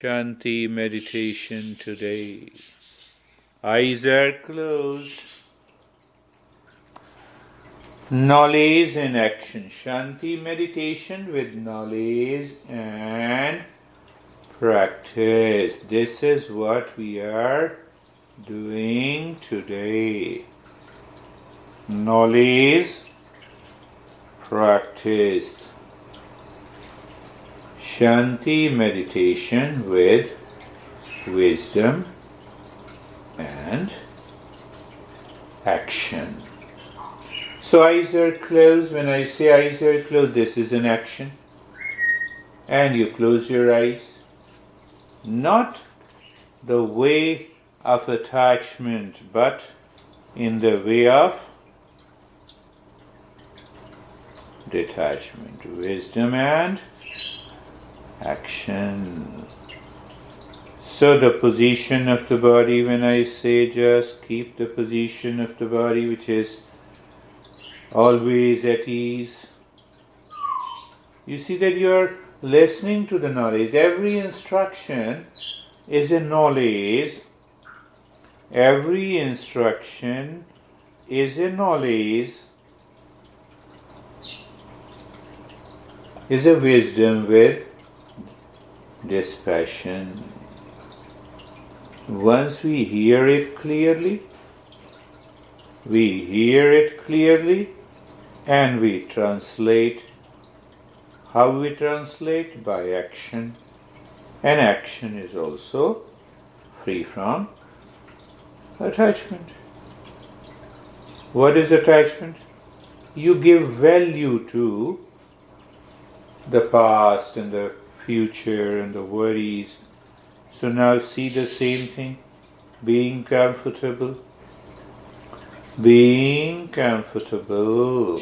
Shanti Meditation today. Eyes are closed. Knowledge and action. Shanti Meditation with knowledge and practice. This is what we are doing today. Knowledge, practice. Shanti meditation with wisdom and action. So eyes are closed. When I say eyes are closed, this is an action. And you close your eyes. Not the way of attachment, but in the way of detachment. Wisdom and action. So the position of the body, when I say just keep the position of the body which is always at ease. You see that you are listening to the knowledge. Every instruction is a knowledge. Every instruction is a knowledge, is a wisdom with dispassion. Once we hear it clearly, and we translate. How we translate? By action. And action is also free from attachment. What is attachment? You give value to the past and the future and the worries. So now see the same thing. Being comfortable. Being comfortable.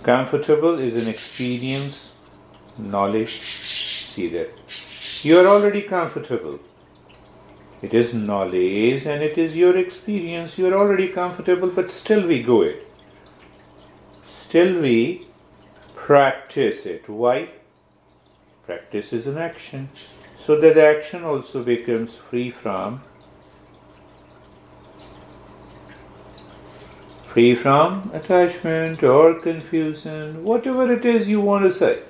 Comfortable is an experience, knowledge. See that. You are already comfortable. It is knowledge and it is your experience. You are already comfortable, but still we go it. Still we practice it. Why? Practice is an action. So that action also becomes free from attachment or confusion, whatever it is you want to say.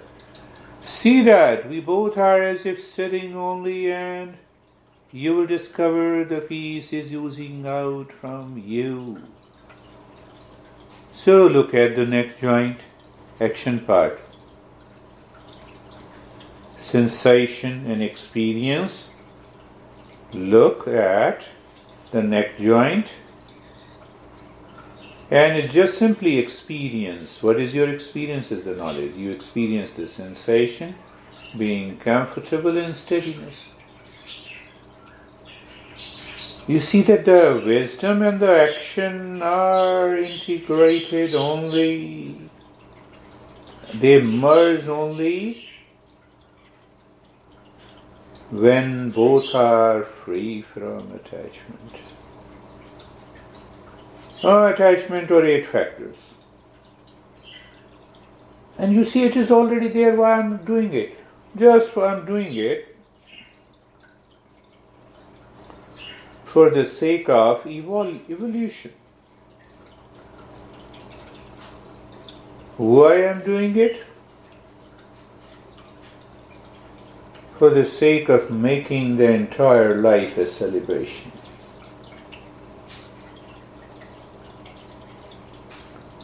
See that we both are as if sitting only, and you will discover the peace is oozing out from you. So look at the neck joint, action part. Sensation and experience. Look at the neck joint. And it's just simply experience. What is your experience? Is the knowledge. You experience the sensation, being comfortable in steadiness. You see that the wisdom and the action are integrated only. They merge only when both are free from attachment. Attachment or 8 factors. And you see it is already there. Why I'm doing it? Just I'm doing it for the sake of evolution. Why I'm doing it? For the sake of making the entire life a celebration.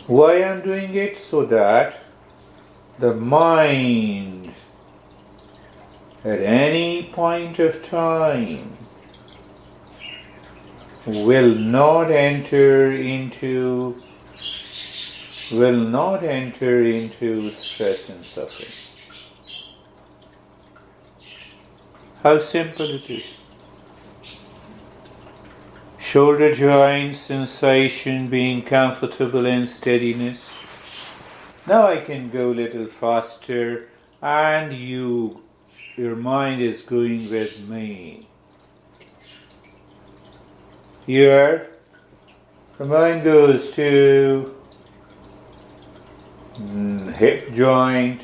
Why I'm doing it? So that the mind at any point of time will not enter into stress and suffering. How simple it is. Shoulder joint sensation, being comfortable in steadiness. Now I can go a little faster, and your mind is going with me. Here, the mind goes to hip joint,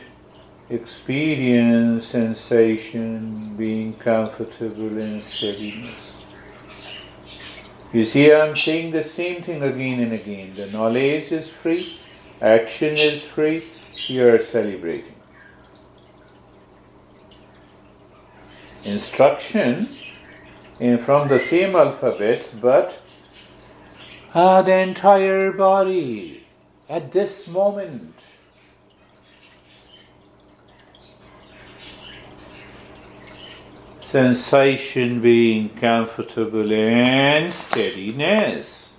experience sensation being comfortable in steadiness. You see, I'm saying the same thing again and again. The knowledge is free, action is free, you are celebrating. Instruction from the same alphabets, but the entire body at this moment. Sensation being comfortable and steadiness.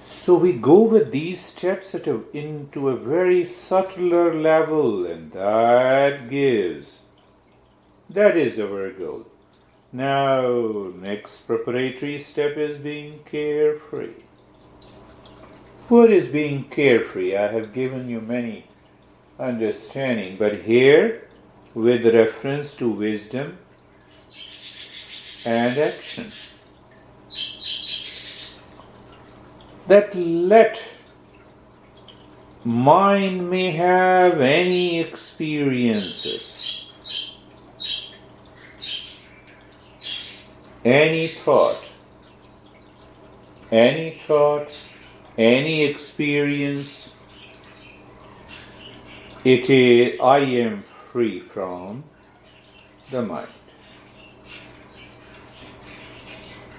So we go with these steps into a very subtler level, and that is our goal. Now, next preparatory step is being carefree. What is being carefree? I have given you many understanding, but here, with reference to wisdom and action, that let mind may have any experiences, any thought, any experience. It is, I am free from the mind.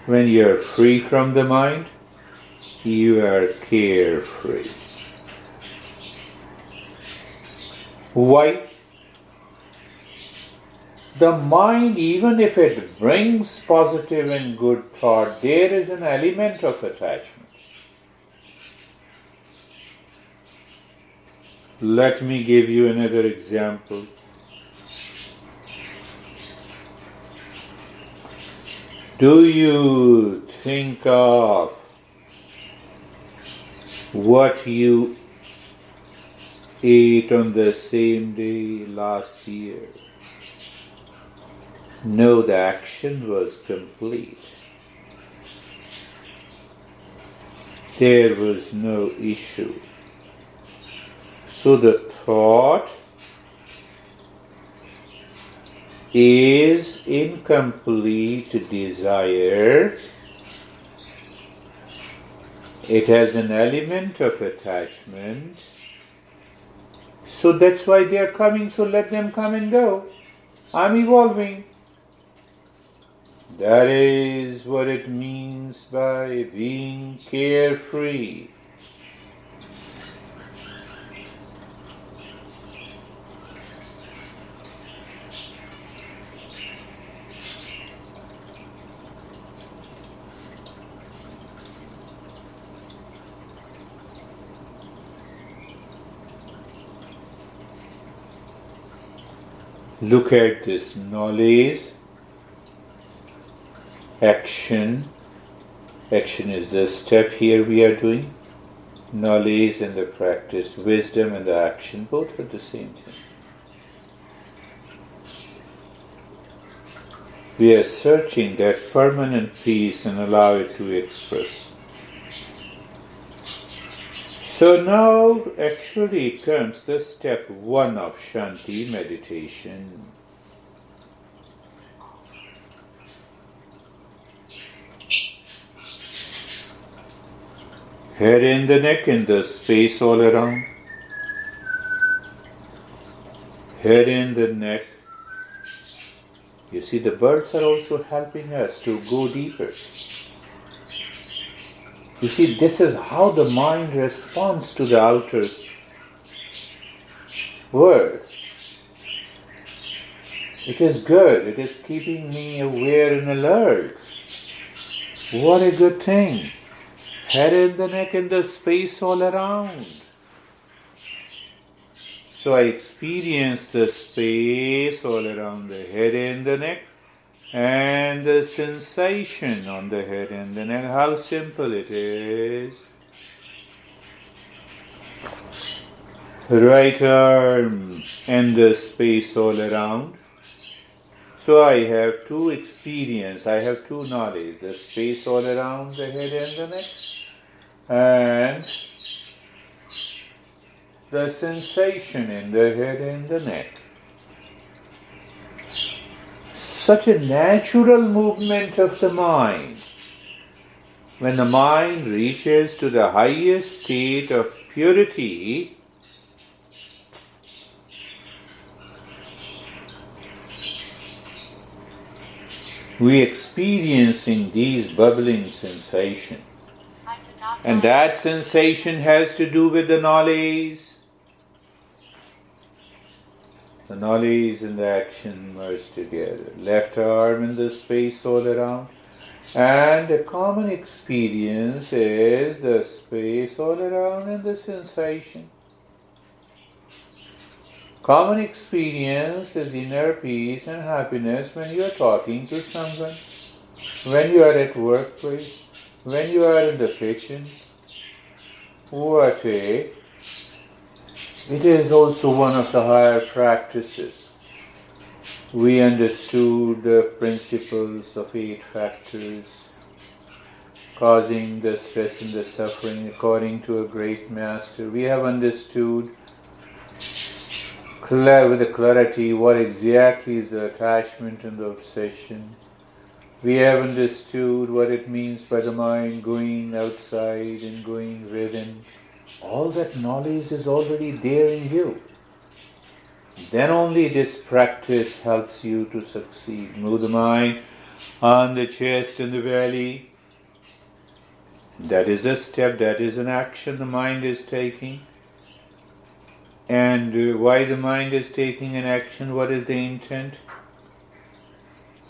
When you are free from the mind, you are carefree. Why? The mind, even if it brings positive and good thought, there is an element of attachment. Let me give you another example. Do you think of what you ate on the same day last year? No, the action was complete. There was no issue. So the thought is incomplete desire. It has an element of attachment. So that's why they are coming, so let them come and go. I'm evolving. That is what it means by being carefree. Look at this knowledge, action. Action is the step here we are doing. Knowledge and the practice, wisdom and the action, both are the same thing. We are searching that permanent peace and allow it to express. So now actually comes the step 1 of Shanti meditation. Head in the neck and the space all around. Head in the neck. You see, the birds are also helping us to go deeper. You see, this is how the mind responds to the outer world. It is good. It is keeping me aware and alert. What a good thing. Head in the neck and the space all around. So I experience the space all around the head and the neck and the sensation on the head and the neck. How simple it is. Right arm and the space all around. So I have two experience, I have two knowledge, the space all around the head and the neck, and the sensation in the head and the neck. Such a natural movement of the mind. When the mind reaches to the highest state of purity, we experiencing these bubbling sensation. And that sensation has to do with the knowledge. The knowledge and the action merged together. Left arm in the space all around. And the common experience is the space all around and the sensation. Common experience is inner peace and happiness when you are talking to someone, when you are at workplace, when you are in the kitchen. It is also one of the higher practices. We understood the principles of 8 factors causing the stress and the suffering according to a great master. We have understood with the clarity what exactly is the attachment and the obsession. We have understood what it means by the mind going outside and going within. All that knowledge is already there in you. Then only this practice helps you to succeed. Move the mind on the chest and the belly. That is a step, that is an action the mind is taking. And why the mind is taking an action? What is the intent?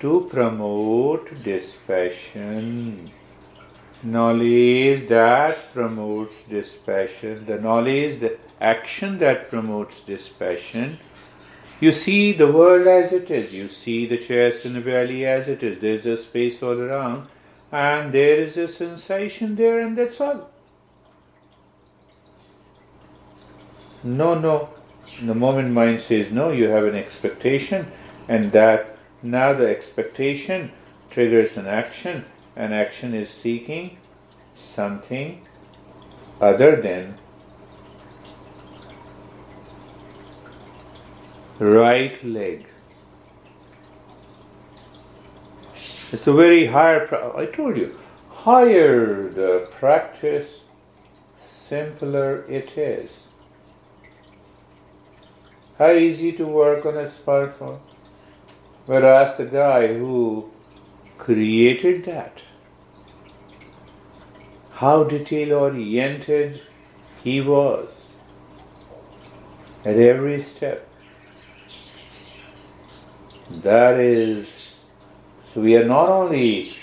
To promote dispassion. Knowledge that promotes dispassion. The knowledge, the action that promotes dispassion. You see the world as it is. You see the chest and the belly as it is. There is a space all around. And there is a sensation there, and that's all. No. The moment mind says no, you have an expectation, and that now the expectation triggers an action, and action is seeking something other than right leg. It's a very higher, I told you, higher the practice, simpler it is. How easy to work on a smartphone. But ask the guy who created that, how detail-oriented he was at every step. That is, so we are not only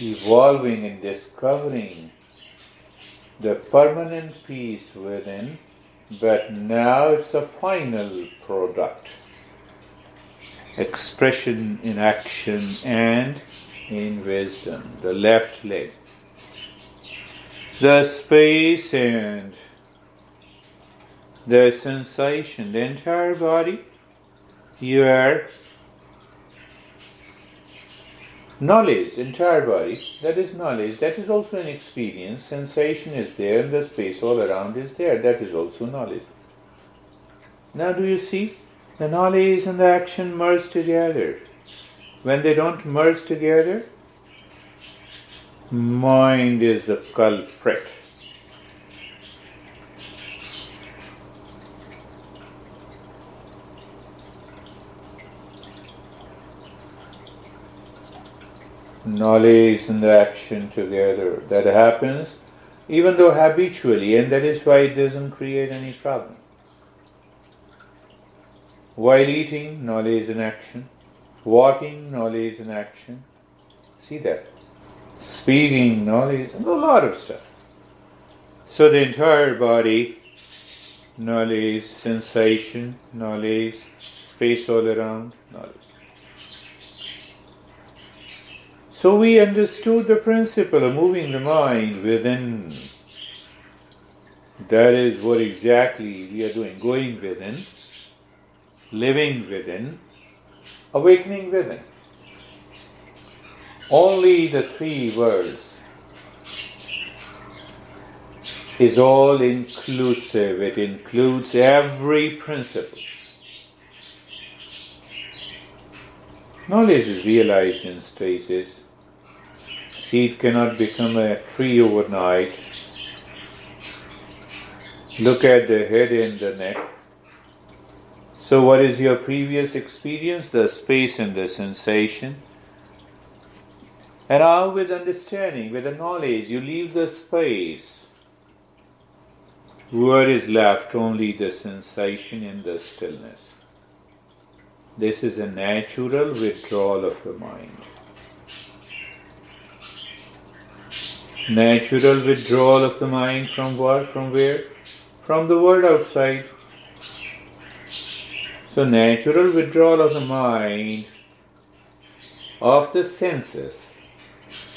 evolving and discovering the permanent peace within, but now it's a final product. Expression in action and in wisdom. The left leg. The space and the sensation. The entire body. Your knowledge, entire body. That is knowledge. That is also an experience. Sensation is there and the space all around is there. That is also knowledge. Now do you see? The knowledge and the action merge together. When they don't merge together, mind is the culprit. Knowledge and the action together. That happens even though habitually, and that is why it doesn't create any problem. While eating, knowledge and action. Walking, knowledge and action. See that? Speaking, knowledge, and a lot of stuff. So the entire body, knowledge, sensation, knowledge, space all around, knowledge. So we understood the principle of moving the mind within. That is what exactly we are doing. Going within, living within, awakening within. Only the 3 words. is all inclusive. It includes every principle. Knowledge is realized in stages. Seed cannot become a tree overnight. Look at the head and the neck. So what is your previous experience? The space and the sensation. And now with understanding, with the knowledge, you leave the space. What is left? Only the sensation and the stillness. This is a natural withdrawal of the mind. Natural withdrawal of the mind from what? From where? From the world outside. So natural withdrawal of the mind, of the senses,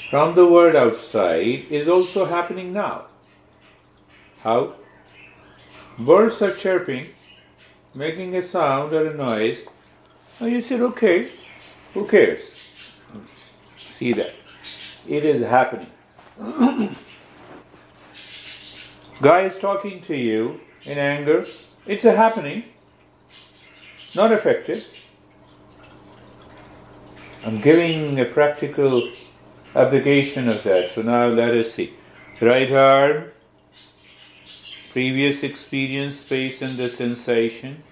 from the world outside is also happening now. How? Birds are chirping, making a sound or a noise. Now you said, okay, who cares? See that. It is happening. Guy is talking to you in anger. It's a happening. Not affected. I'm giving a practical application of that. So now let us see. Right arm, previous experience, space and the sensation.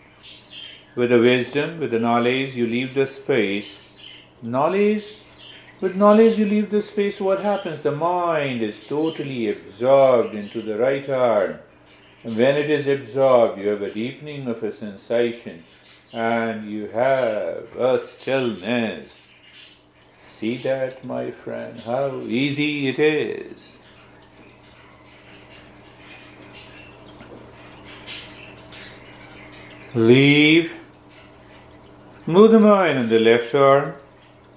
With the wisdom, with the knowledge, you leave the space. With knowledge you leave the space. What happens? The mind is totally absorbed into the right arm. And when it is absorbed, you have a deepening of a sensation. And you have a stillness. See that, my friend, how easy it is. Leave. Move the mind on the left arm.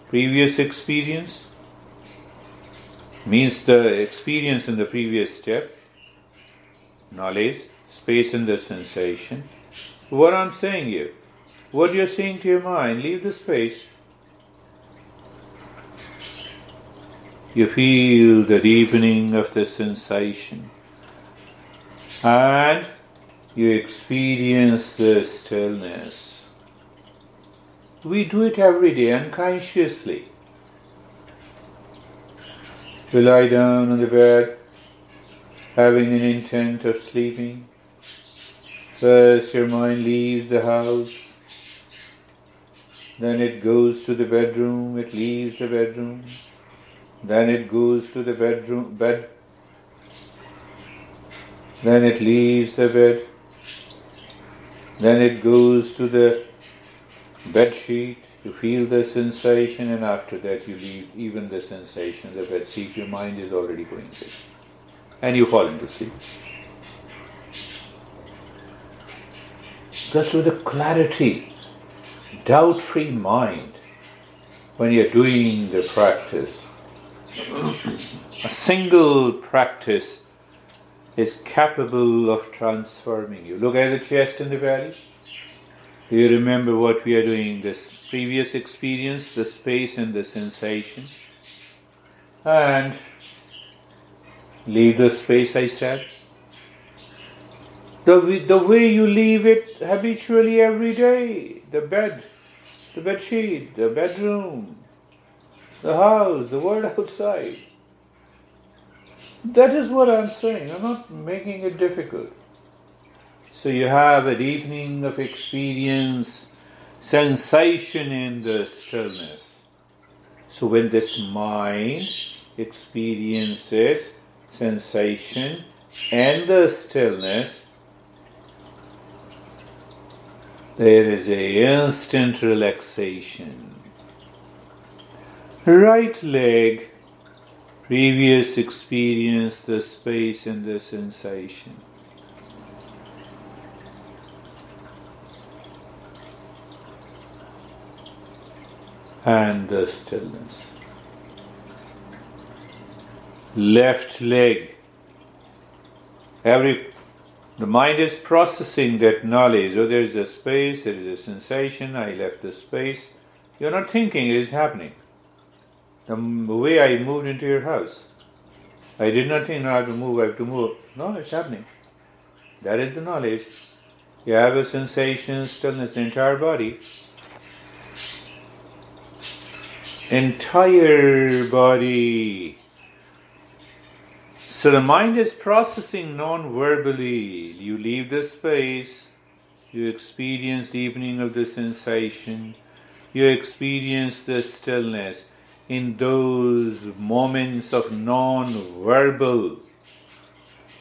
Previous experience means the experience in the previous step. Knowledge, space and the sensation. What I'm saying here, what you're saying to your mind, leave the space. You feel the deepening of the sensation and you experience the stillness. We do it every day unconsciously. We lie down on the bed, having an intent of sleeping. First your mind leaves the house, then it goes to the bedroom, it leaves the bedroom, then it goes to the bed, then it leaves the bed, then it goes to the bed sheet, you feel the sensation, and after that you leave even the sensation, the bed sheet, your mind is already going there. And you fall into sleep. Just with the clarity, doubt-free mind, when you're doing the practice, a single practice is capable of transforming you. Look at the chest and the belly. Do you remember what we are doing? This previous experience, the space and the sensation. And leave the space, I said. The way you leave it habitually every day. The bed sheet, the bedroom, the house, the world outside. That is what I'm saying. I'm not making it difficult. So you have a deepening of experience, sensation in the stillness. So when this mind experiences sensation and the stillness, there is an instant relaxation. Right leg, previous experience, the space and the sensation. And the stillness. Left leg. The mind is processing that knowledge. Oh, there is a space, there is a sensation, I left the space. You're not thinking, it is happening. The way I moved into your house. I did not think, no, I have to move, I have to move. No, it's happening. That is the knowledge. You have a sensation, stillness, the entire body. Entire body. So the mind is processing non-verbally. You leave the space, you experience deepening of the sensation, you experience the stillness. In those moments of non-verbal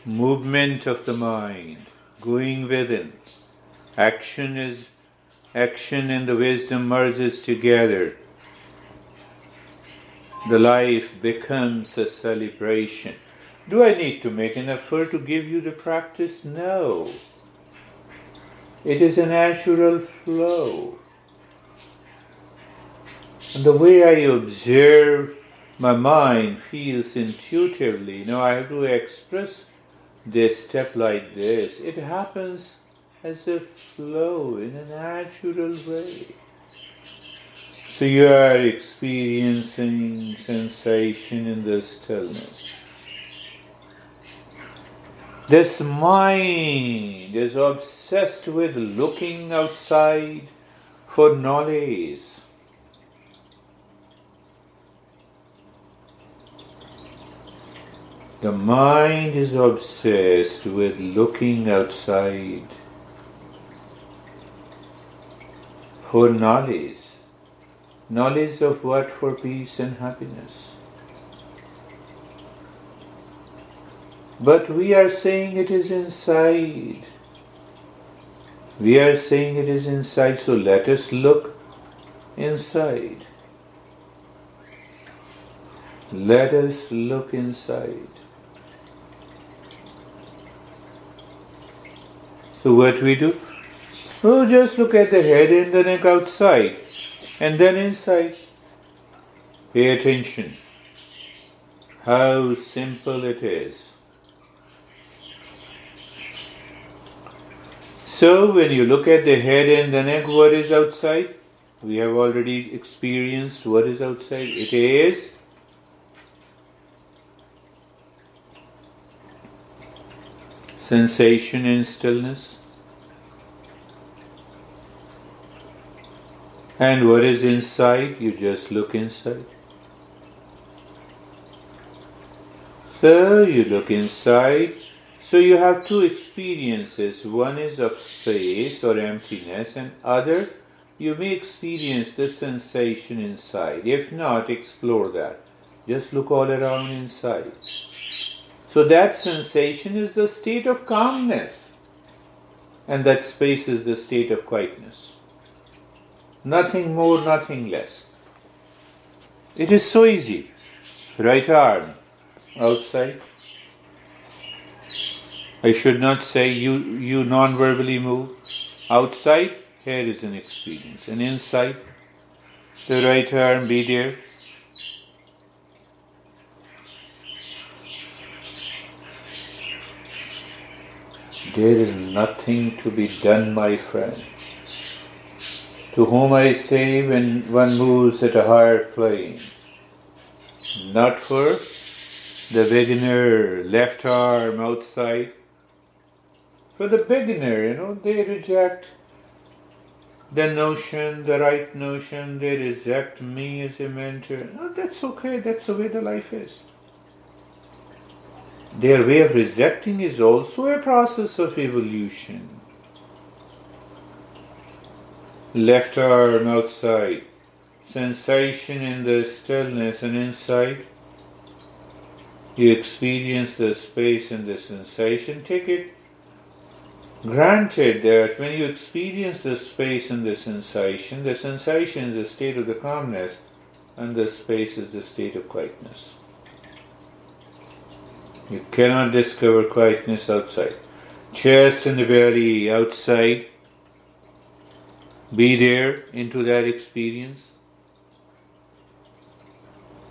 movement of the mind, going within, action and the wisdom merges together. The life becomes a celebration. Do I need to make an effort to give you the practice? No. It is a natural flow. And the way I observe, my mind feels intuitively. Now I have to express this step like this. It happens as a flow in a natural way. So you are experiencing sensation in the stillness. This mind is obsessed with looking outside for knowledge. The mind is obsessed with looking outside for knowledge. Knowledge of what? For peace and happiness. But we are saying it is inside. We are saying it is inside, so let us look inside. Let us look inside. So what we do? Oh, just look at the head and the neck outside, and then inside. Pay attention. How simple it is. So when you look at the head and the neck, what is outside? We have already experienced what is outside. It is sensation and stillness. And what is inside? You just look inside. So you look inside. So you have two experiences. One is of space or emptiness, and other you may experience the sensation inside. If not, explore that. Just look all around inside. So that sensation is the state of calmness, and that space is the state of quietness. Nothing more, nothing less. It is so easy. Right arm outside. I should not say you non-verbally move. Outside, here is an experience. And inside, the right arm, be there. There is nothing to be done, my friend. To whom I say when one moves at a higher plane, not for the beginner, left arm outside. For the beginner, they reject the notion, the right notion, they reject me as a mentor. No, that's okay, that's the way the life is. Their way of rejecting is also a process of evolution. Left arm outside, sensation in the stillness, and inside you experience the space and the sensation. Take it granted that when you experience the space and the sensation is the state of the calmness, and the space is the state of quietness. You cannot discover quietness outside. Chest and the belly outside. Be there into that experience.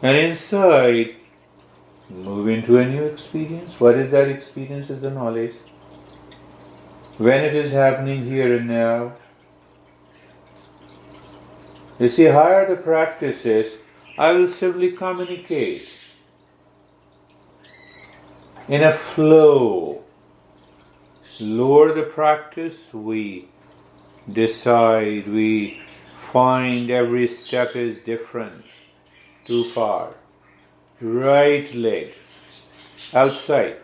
And inside, move into a new experience. What is that experience? Is the knowledge. When it is happening here and now. You see, higher the practice is, I will simply communicate. in a flow. Lower the practice, we decide, we find every step is different, too far. Right leg, outside.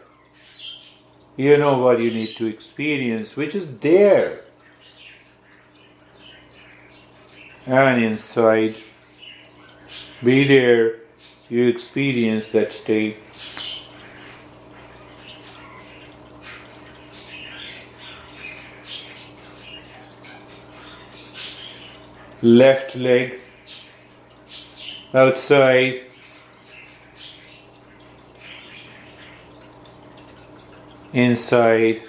You know what you need to experience, which is there. And inside, be there, you experience that state. Left leg, outside. Inside.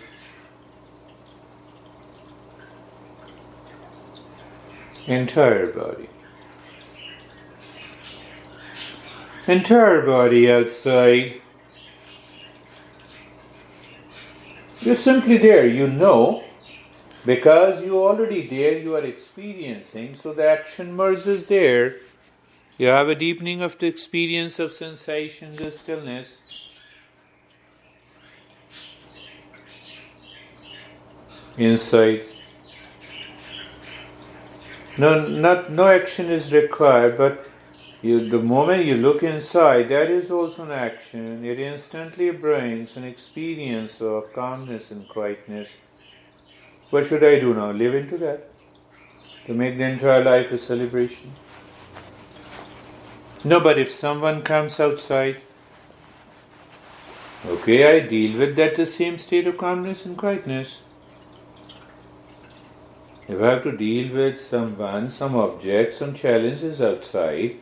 Entire body. Entire body outside. You're simply there, you know, because you're already there, you are experiencing, so the action merges there. You have a deepening of the experience of sensation, the stillness. Inside. No action is required, but the moment you look inside, that is also an action. It instantly brings an experience of calmness and quietness. What should I do now? Live into that? To make the entire life a celebration? No, but if someone comes outside, okay, I deal with that the same state of calmness and quietness. If I have to deal with someone, some object, some challenges outside,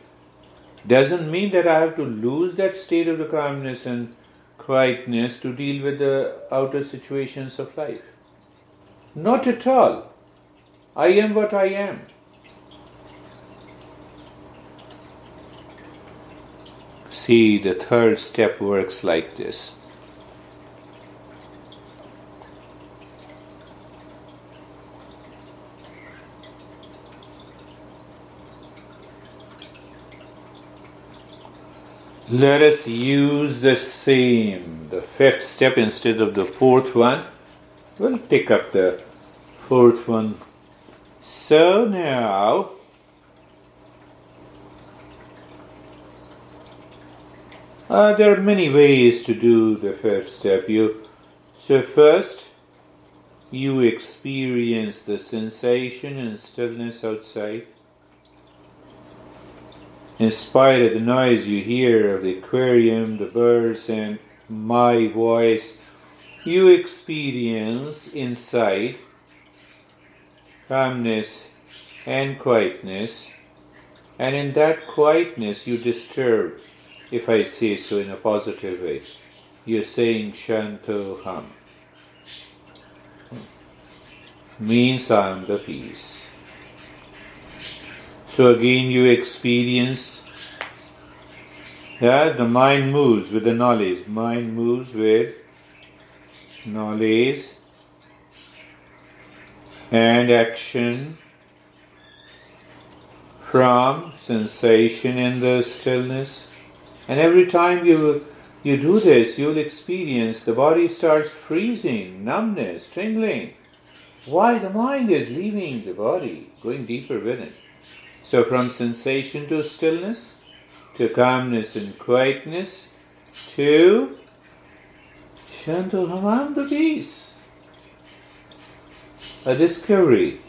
doesn't mean that I have to lose that state of the calmness and quietness to deal with the outer situations of life. Not at all. I am what I am. See, the third step works like this. Let us use the same, the fifth step instead of the fourth one. We'll pick up the fourth one. So now, there are many ways to do the fifth step. So first, you experience the sensation and stillness outside. In spite of the noise you hear of the aquarium, the birds, and my voice, you experience inside calmness and quietness, and in that quietness you disturb, if I say so in a positive way. You're saying Shantoham. Means I am the peace. So again you experience that the mind moves with the knowledge. Mind moves with knowledge and action from sensation in the stillness. And every time you do this, you'll experience the body starts freezing, numbness, tingling. Why? The mind is leaving the body, going deeper within. So from sensation to stillness, to calmness and quietness, to Shantoham, the peace. A discovery.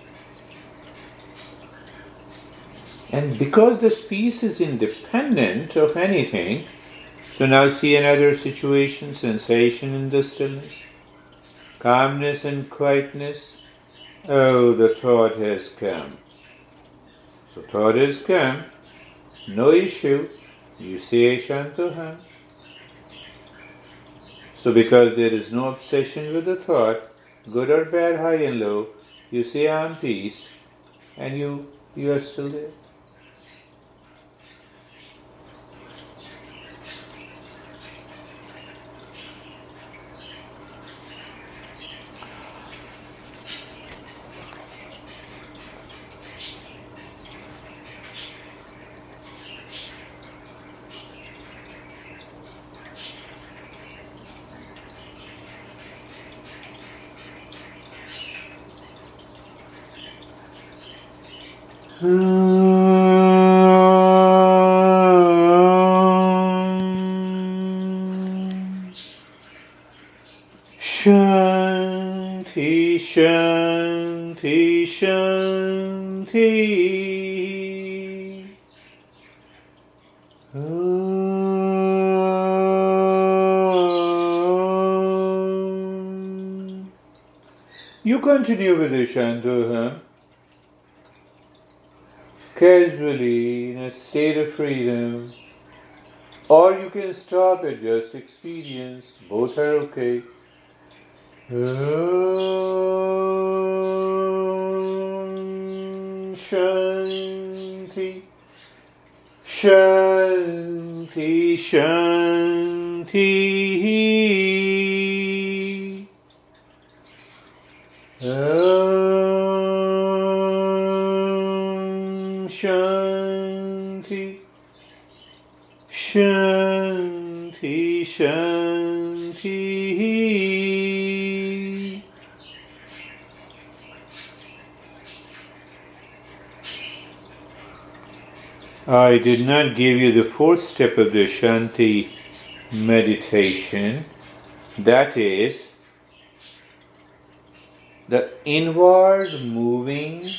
And because this peace is independent of anything, so now see another situation, sensation in the stillness, calmness and quietness. Oh, the thought has come. So thought has come, no issue, you say Shantoham. So because there is no obsession with the thought, good or bad, high and low, you say I am peace, and you are still there. Shanti, Shanti, Shanti. You continue with the Shantoham casually in a state of freedom, or you can stop at just experience. Both are okay. Shanti, Shanti, Shanti. Shanti, Shanti, Shanti. I did not give you the fourth step of the Shanti meditation. That is the inward moving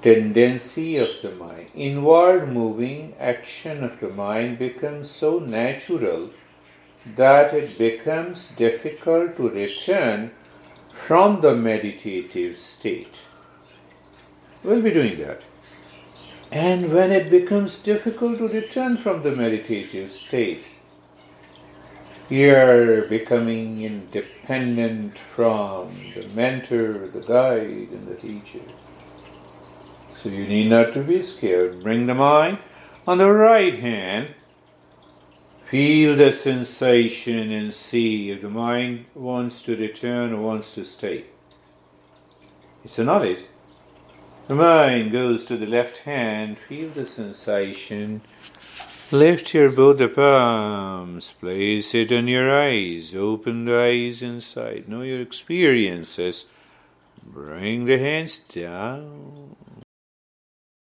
tendency of the mind. Inward moving action of the mind becomes so natural that it becomes difficult to return from the meditative state. We'll be doing that. And when it becomes difficult to return from the meditative state, you're becoming independent from the mentor, the guide, and the teacher. So you need not to be scared. Bring the mind on the right hand. Feel the sensation and see if the mind wants to return or wants to stay. It's a knowledge. The mind goes to the left hand. Feel the sensation. Lift your both the palms. Place it on your eyes. Open the eyes inside. Know your experiences. Bring the hands down.